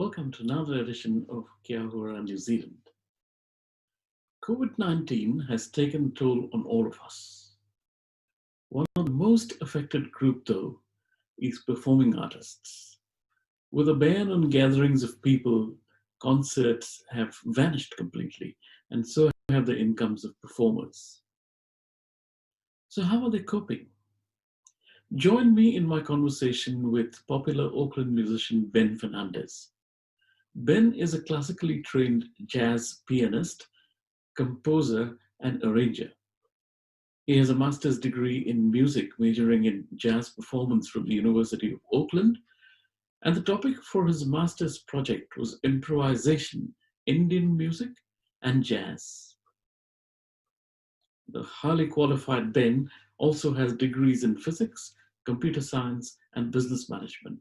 Welcome to another edition of Hora, New Zealand. COVID-19 has taken a toll on all of us. One of the most affected group, though, is performing artists. With a ban on gatherings of people, concerts have vanished completely, and so have the incomes of performers. So how are they coping? Join me in my conversation with popular Auckland musician Ben Fernandez. Ben is a classically trained jazz pianist, composer, and arranger. He has a master's degree in music, majoring in jazz performance from the University of Auckland. And the topic for his master's project was improvisation, Indian music, and jazz. The highly qualified Ben also has degrees in physics, computer science, and business management.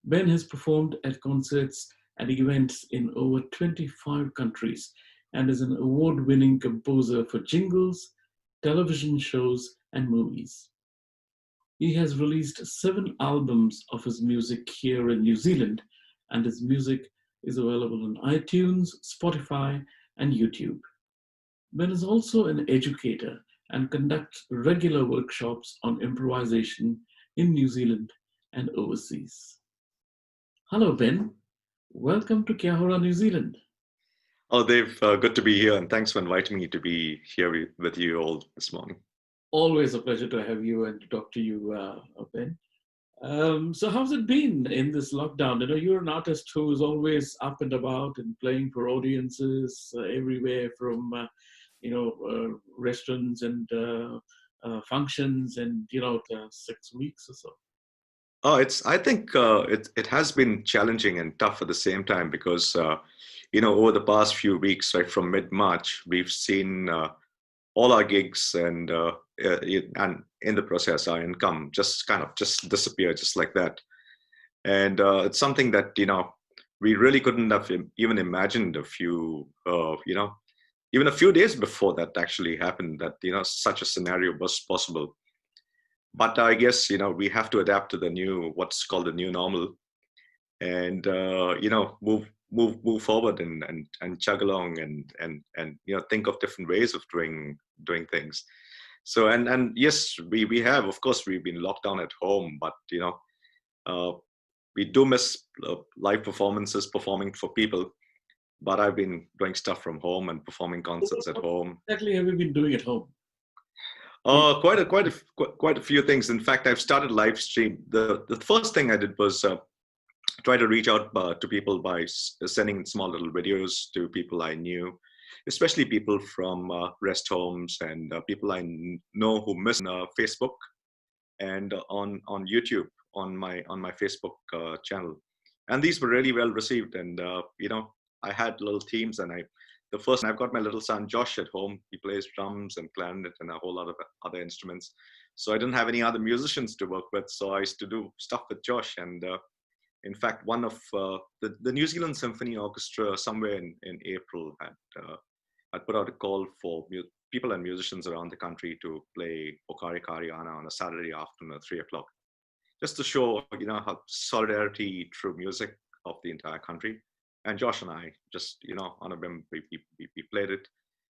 Ben has performed at concerts and events in over 25 countries and is an award winning composer for jingles, television shows, and movies. He has released 7 albums of his music here in New Zealand, and his music is available on iTunes, Spotify, and YouTube. Ben is also an educator and conducts regular workshops on improvisation in New Zealand and overseas. Hello, Ben. Welcome to Kia Ora, New Zealand. Oh, Dave, good to be here, and thanks for inviting me to be here with you all this morning. Always a pleasure to have you and to talk to you, Ben. So how's it been in this lockdown? You know, you're an artist who is always up and about and playing for audiences everywhere from, restaurants and functions and, 6 weeks or so. Oh, I think it has been challenging and tough at the same time because, over the past few weeks, right from mid-March, we've seen all our gigs and in the process, our income just kind of just disappear just like that. And it's something that, we really couldn't have even imagined even a few days before that actually happened, that, such a scenario was possible. But I guess, we have to adapt to what's called the new normal, and move forward and chug along and think of different ways of doing things. So and yes, we have, of course, we've been locked down at home, but we do miss live performances, performing for people. But I've been doing stuff from home and performing concerts at home. What exactly have you been doing at home? Quite a few things. In fact, I've started live stream. The first thing I did was try to reach out to people by sending small little videos to people I knew, especially people from rest homes and people I know who miss Facebook and on YouTube on my Facebook channel. And these were really well received. And I had little teams, and I've got my little son Josh at home. He plays drums and clarinet and a whole lot of other instruments. So I didn't have any other musicians to work with, so I used to do stuff with Josh. And in fact, one of the New Zealand Symphony Orchestra, somewhere in April, had put out a call for people and musicians around the country to play Pokari Kariana on a Saturday afternoon at 3 o'clock, just to show how solidarity through music of the entire country. And Josh and I just, on a whim, we played it.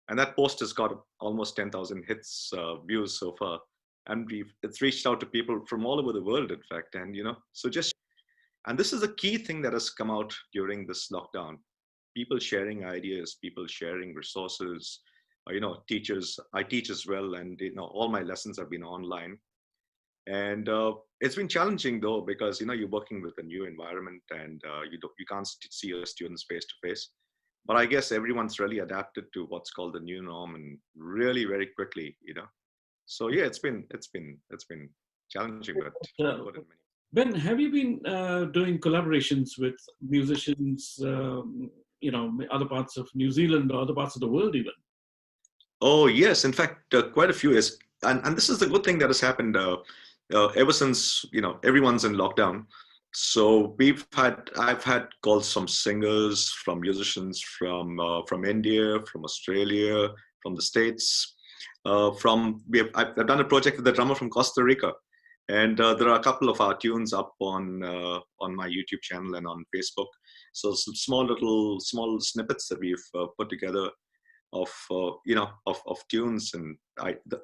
And that post has got almost 10,000 hits, views so far. And it's reached out to people from all over the world, in fact. And, and this is a key thing that has come out during this lockdown. People sharing ideas, people sharing resources, teachers. I teach as well. And, all my lessons have been online. And it's been challenging though, because you're working with a new environment, and you can't see your students face to face. But I guess everyone's really adapted to what's called the new norm, and really very quickly. So yeah, it's been challenging, but good in many. Ben, have you been doing collaborations with musicians, other parts of New Zealand or other parts of the world even? Oh yes, in fact, quite a few years, and this is the good thing that has happened. Ever since everyone's in lockdown, so I've had calls from singers, from musicians from India, from Australia, from the States. I've done a project with the drummer from Costa Rica, And there are a couple of our tunes up on my YouTube channel and on Facebook. So some small snippets that we've put together of of tunes. And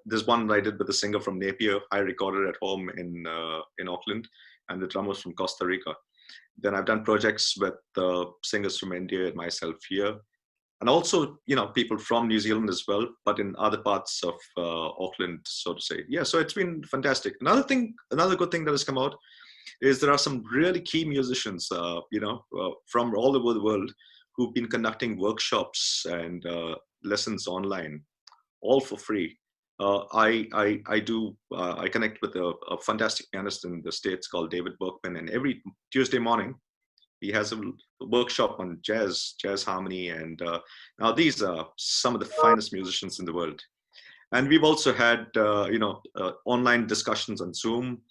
there's one that I did with a singer from Napier. I recorded at home in Auckland, and the drummers from Costa Rica. Then I've done projects with singers from India and myself here, and also people from New Zealand as well, but in other parts of Auckland, so to say. Yeah, so it's been fantastic. Another good thing that has come out is there are some really key musicians, from all over the world who've been conducting workshops and lessons online, all for free. I connect with a fantastic pianist in the States called David Berkman, and every Tuesday morning he has a workshop on jazz harmony, and now these are some of the finest musicians in the world. And we've also had online discussions on Zoom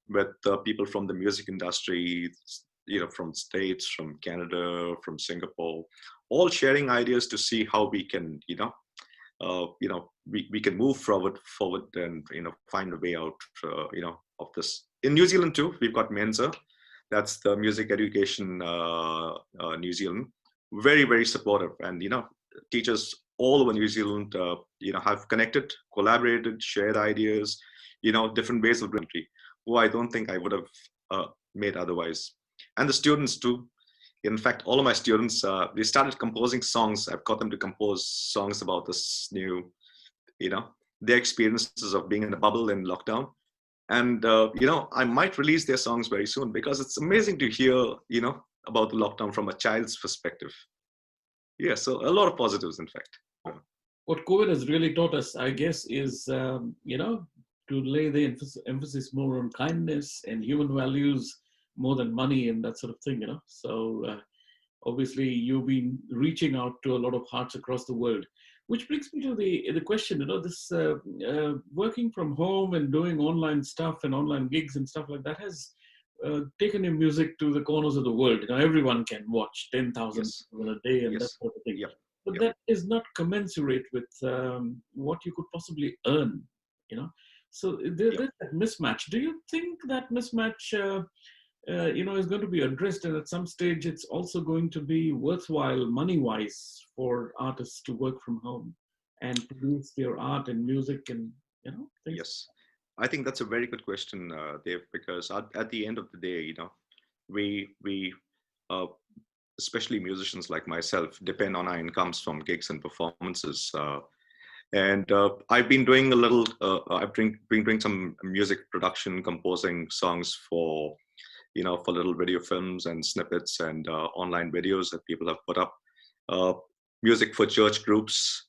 with people from the music industry, from States, from Canada, from Singapore, all sharing ideas to see how we can we can move forward and find a way out of this. In New Zealand too, we've got Mensa. That's the music education New Zealand. Very, very supportive, and teachers all over New Zealand have connected, collaborated, shared ideas, different ways of doing it, who I don't think I would have made otherwise. And the students too. In fact, all of my students, they started composing songs. I've got them to compose songs about this new, their experiences of being in a bubble in lockdown. And, I might release their songs very soon, because it's amazing to hear, about the lockdown from a child's perspective. Yeah, so a lot of positives, in fact. What COVID has really taught us, I guess, is, to lay the emphasis more on kindness and human values more than money and that sort of thing, So obviously you've been reaching out to a lot of hearts across the world, which brings me to the question, this working from home and doing online stuff and online gigs and stuff like that has taken your music to the corners of the world. Everyone can watch 10,000 Yes. people a day and Yes. that sort of thing. Yep. But Yep. that is not commensurate with what you could possibly earn, So there's that mismatch. Do you think that mismatch, is going to be addressed, and at some stage it's also going to be worthwhile money-wise for artists to work from home and produce their art and music and things? Yes, I think that's a very good question, Dave, because at the end of the day, we uh, especially musicians like myself depend on our incomes from gigs and performances. And I've been doing a little. Been doing some music production, composing songs for for little video films and snippets and online videos that people have put up. Music for church groups,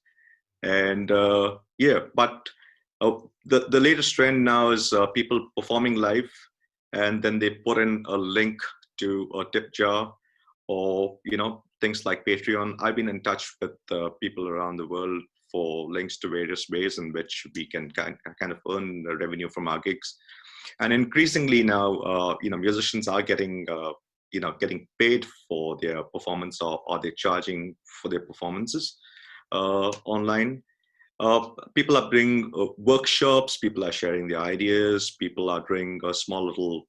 and but the latest trend now is people performing live, and then they put in a link to a tip jar, or things like Patreon. I've been in touch with people around the world for links to various ways in which we can kind of earn revenue from our gigs. And increasingly now, musicians are getting getting paid for their performance, or they're charging for their performances online. People are doing workshops. People are sharing their ideas. People are doing a small little,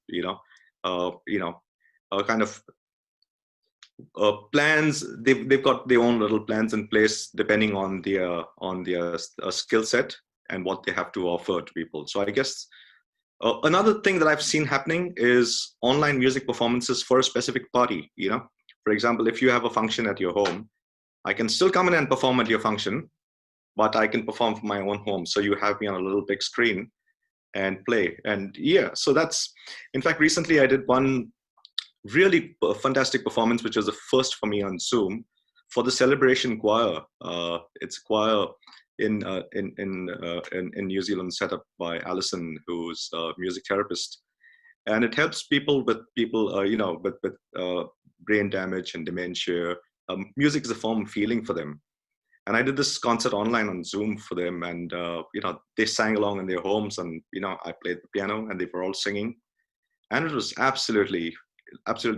kind of plans. They've got their own little plans in place depending on their skill set and what they have to offer to people. So I guess another thing that I've seen happening is online music performances for a specific party. For example, if you have a function at your home, I can still come in and perform at your function, but I can perform from my own home. So you have me on a little big screen and play. And yeah, so that's, in fact, recently I did one really fantastic performance, which was the first for me on Zoom, for the Celebration Choir. It's a choir in New Zealand, set up by Alison, who's a music therapist, and it helps people with brain damage and dementia. Music is a form of healing for them. And I did this concert online on Zoom for them, and they sang along in their homes, and I played the piano, and they were all singing, and it was absolutely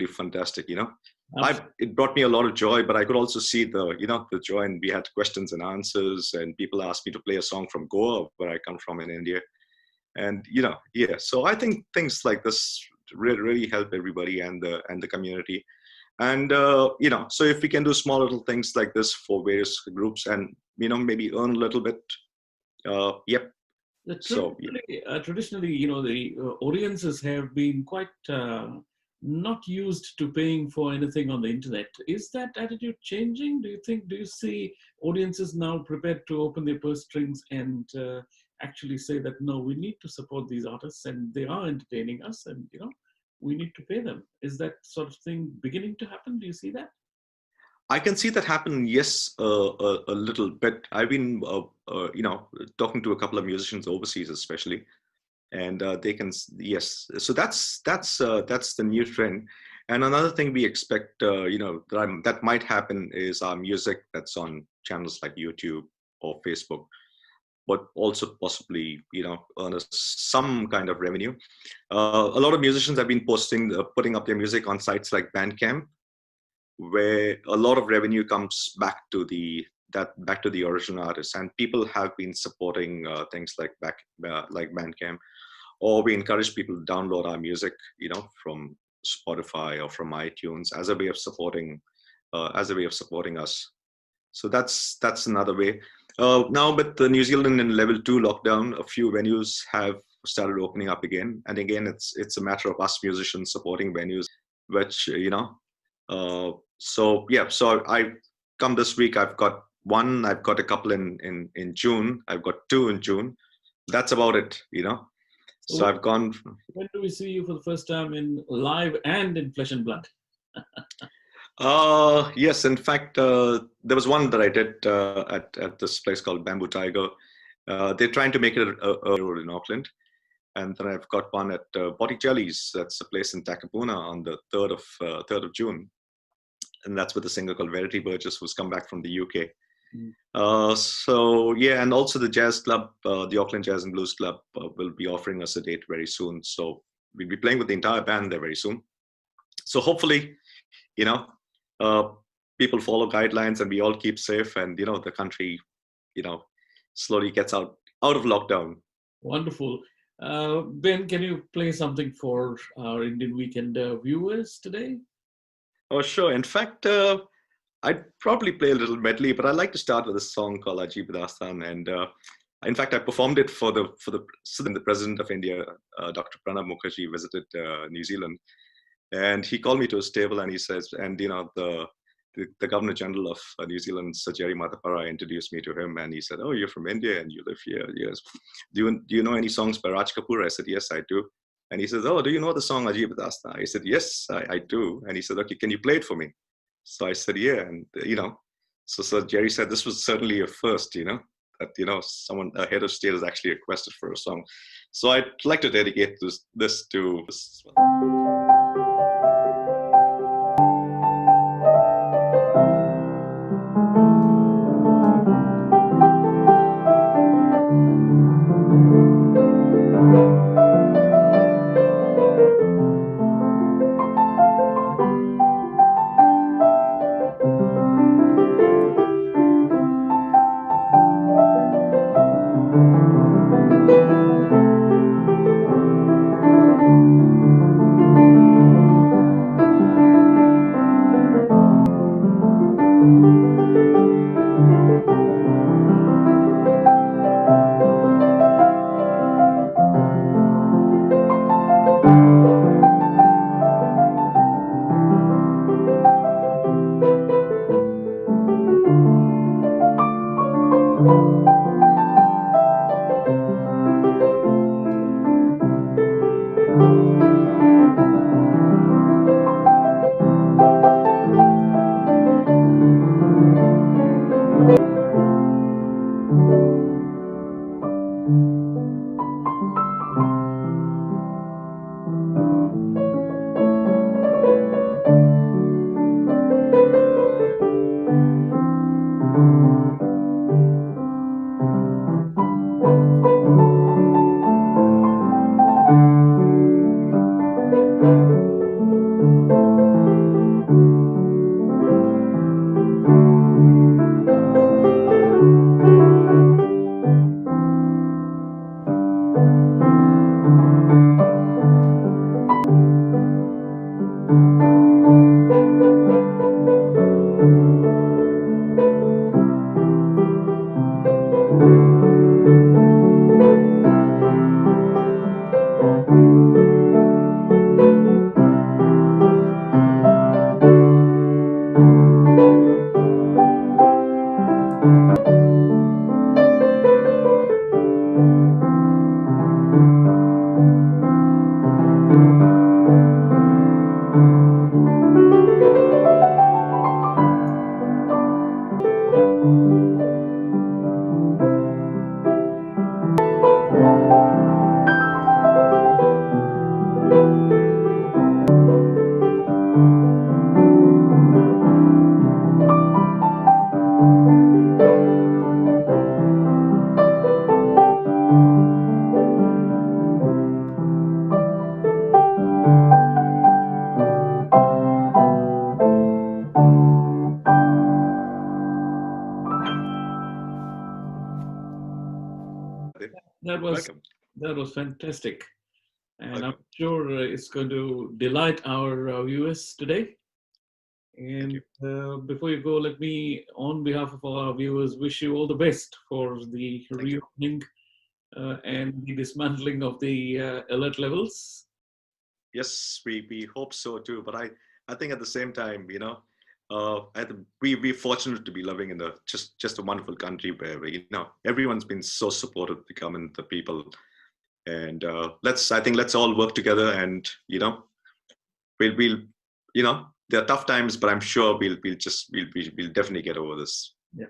fantastic. It brought me a lot of joy, but I could also see the joy, and we had questions and answers, and people asked me to play a song from Goa, where I come from in India, And yeah. So I think things like this really help everybody and the community. And so if we can do small little things like this for various groups, and maybe earn a little bit, yep. So yeah. Traditionally, the audiences have been quite not used to paying for anything on the internet. Is that attitude changing? Do you see audiences now prepared to open their purse strings and actually say that, no, we need to support these artists and they are entertaining us, and, we need to pay them? Is that sort of thing beginning to happen? Do you see that? I can see that happen, yes, a little bit. I've been, talking to a couple of musicians overseas, especially, and they can, yes. So that's the new trend. And another thing we expect, that might happen is our music that's on channels like YouTube or Facebook, but also possibly, earn us some kind of revenue. A lot of musicians have been putting up their music on sites like Bandcamp, where a lot of revenue comes back to the original artist, and people have been supporting things like Bandcamp, or we encourage people to download our music, from Spotify or from iTunes as a way of supporting us. So that's another way. Now, with the New Zealand in level 2 lockdown, a few venues have started opening up again, and again, it's a matter of us musicians supporting venues, which so yeah. So I come this week. I've got a couple in June. I've got 2 in June. That's about it. So I've gone. When do we see you for the first time in live and in flesh and blood? Yes, in fact, there was one that I did at this place called Bamboo Tiger. They're trying to make it a road in Auckland. And then I've got one at Botticelli's. That's a place in Takapuna on the 3rd of June. And that's with a singer called Verity Burgess, who's come back from the UK. So yeah, and also the jazz club, the Auckland Jazz and Blues Club, will be offering us a date very soon. So we'll be playing with the entire band there very soon. So hopefully, people follow guidelines and we all keep safe, and the country, slowly gets out of lockdown. Wonderful. Ben, can you play something for our Indian Weekend viewers today? Oh, sure. In fact, I'd probably play a little medley, but I'd like to start with a song called Ajib Dastan. And in fact, I performed it for the President of India, Dr. Pranab Mukherjee, visited New Zealand. And he called me to his table and he says, and the Governor General of New Zealand, Sir Jerry Madhapara, introduced me to him, and he said, "Oh, you're from India and you live here? Yes. Do you know any songs by Raj Kapoor?" I said, "Yes, I do." And he says, "Oh, do you know the song Ajib Dastan?" I said, "Yes, I do." And he said, "Okay, can you play it for me?" So I said, "Yeah." And so Sir Jerry said, "This was certainly a first, that someone, a head of state, has actually requested for a song." So I'd like to dedicate this to. That was Welcome. that was fantastic, and I'm Welcome. sure it's going to delight our viewers today. Thank And you. before you go, let me, on behalf of all our viewers, wish you all the best for the Thank you. reopening and the dismantling of the alert levels. Yes, we hope so too. But I think at the same time, we're fortunate to be living in just a wonderful country where everyone's been so supportive, the government, the people, and let's all work together, and we'll there are tough times, but I'm sure we'll definitely get over this. Yeah.